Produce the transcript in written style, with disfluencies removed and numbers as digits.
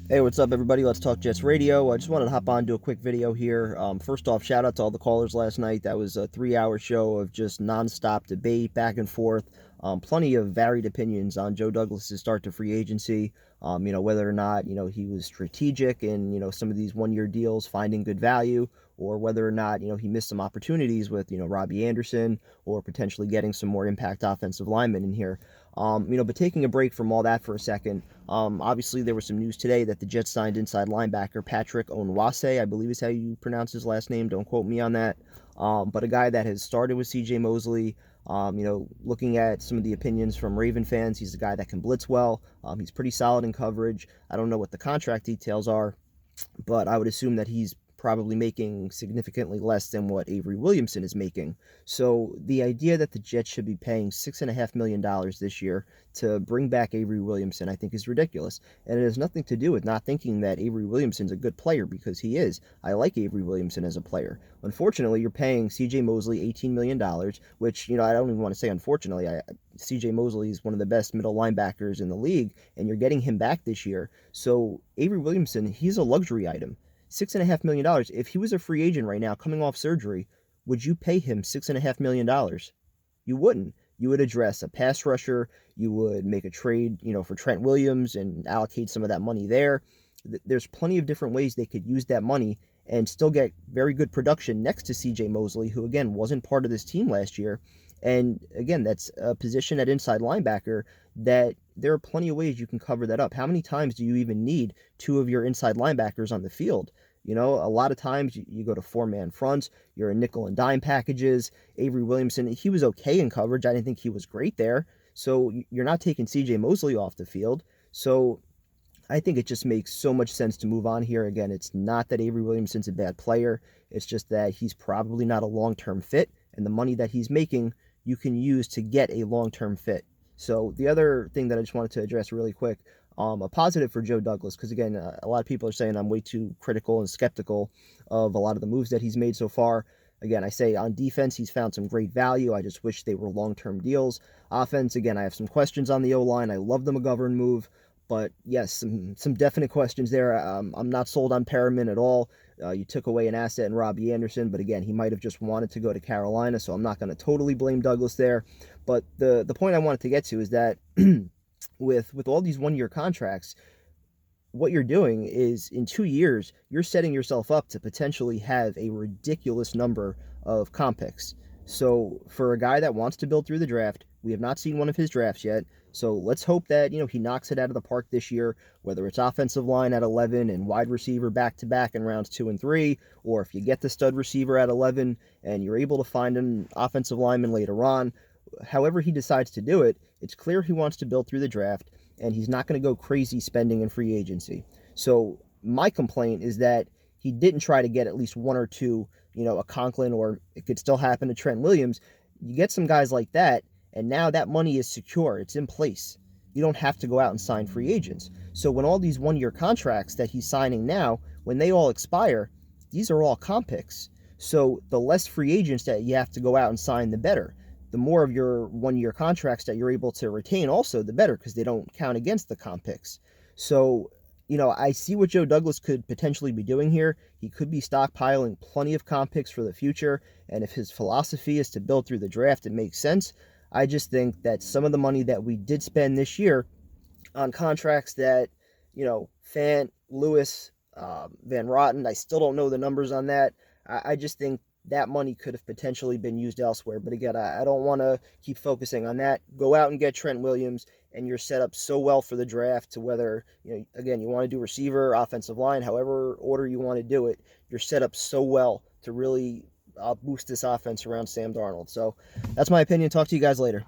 Hey, what's up, everybody? Let's Talk Jets Radio. I just wanted to hop on, do a quick video here. First off, shout out to all the callers last night. That was a 3 hour show of just nonstop debate, back and forth. Plenty of varied opinions on Joe Douglas's start to free agency. Whether or not, he was strategic in, some of these 1 year deals, finding good value, or whether or not, he missed some opportunities with, Robbie Anderson, or potentially getting some more impact offensive linemen in here. But taking a break from all that for a second, obviously there was some news today that the Jets signed inside linebacker Patrick Onwuasor, I believe is how you pronounce his last name. Don't quote me on that. But a guy that has started with C.J. Mosley. Looking at some of the opinions from Raven fans, he's a guy that can blitz well. He's pretty solid in coverage. I don't know what the contract details are, but I would assume that he's probably making significantly less than what Avery Williamson is making. So the idea that the Jets should be paying $6.5 million this year to bring back Avery Williamson, I think, is ridiculous. And it has nothing to do with not thinking that Avery Williamson's a good player, because he is. I like Avery Williamson as a player. Unfortunately, you're paying C.J. Mosley $18 million, which, I don't even want to say unfortunately. C.J. Mosley is one of the best middle linebackers in the league, and you're getting him back this year. So Avery Williamson, he's a luxury item. $6.5 million. If he was a free agent right now coming off surgery, would you pay him $6.5 million? You wouldn't. You would address a pass rusher. You would make a trade, for Trent Williams and allocate some of that money there. There's plenty of different ways they could use that money and still get very good production next to CJ Mosley, who again wasn't part of this team last year. And again, that's a position at inside linebacker that there are plenty of ways you can cover that up. How many times do you even need two of your inside linebackers on the field? A lot of times you go to four-man fronts, you're in nickel and dime packages. Avery Williamson, he was okay in coverage. I didn't think he was great there. So you're not taking CJ Mosley off the field. So I think it just makes so much sense to move on here. Again, it's not that Avery Williamson's a bad player. It's just that he's probably not a long-term fit, and the money that he's making you can use to get a long-term fit. So the other thing that I just wanted to address really quick, a positive for Joe Douglas, because again, a lot of people are saying I'm way too critical and skeptical of a lot of the moves that he's made so far. Again, I say on defense, he's found some great value. I just wish they were long-term deals. Offense, again, I have some questions on the O-line. I love the McGovern move, but yes, some definite questions there. I'm not sold on Perriman at all. You took away an asset in Robbie Anderson, but again, he might have just wanted to go to Carolina, so I'm not going to totally blame Douglas there. But the point I wanted to get to is that with all these 1 year contracts, what you're doing is in 2 years, you're setting yourself up to potentially have a ridiculous number of comp picks. So for a guy that wants to build through the draft, we have not seen one of his drafts yet. So let's hope that, he knocks it out of the park this year, whether it's offensive line at 11 and wide receiver back to back in rounds 2 and 3, or if you get the stud receiver at 11 and you're able to find an offensive lineman later on. However he decides to do it, it's clear he wants to build through the draft, and he's not going to go crazy spending in free agency. So my complaint is that he didn't try to get at least one or two, a Conklin, or it could still happen to Trent Williams. You get some guys like that, and now that money is secure. It's in place. You don't have to go out and sign free agents. So when all these 1 year contracts that he's signing now, when they all expire, these are all comp picks. So the less free agents that you have to go out and sign, the better. The more of your 1 year contracts that you're able to retain also, the better, because they don't count against the comp picks. So, I see what Joe Douglas could potentially be doing here. He could be stockpiling plenty of comp picks for the future, and if his philosophy is to build through the draft, it makes sense. I just think that some of the money that we did spend this year on contracts that, Fant, Lewis, Van Rotten, I still don't know the numbers on that. I just think that money could have potentially been used elsewhere. But again, I don't want to keep focusing on that. Go out and get Trent Williams, and you're set up so well for the draft to whether, again, you want to do receiver, offensive line, however order you want to do it, you're set up so well to really boost this offense around Sam Darnold. So that's my opinion. Talk to you guys later.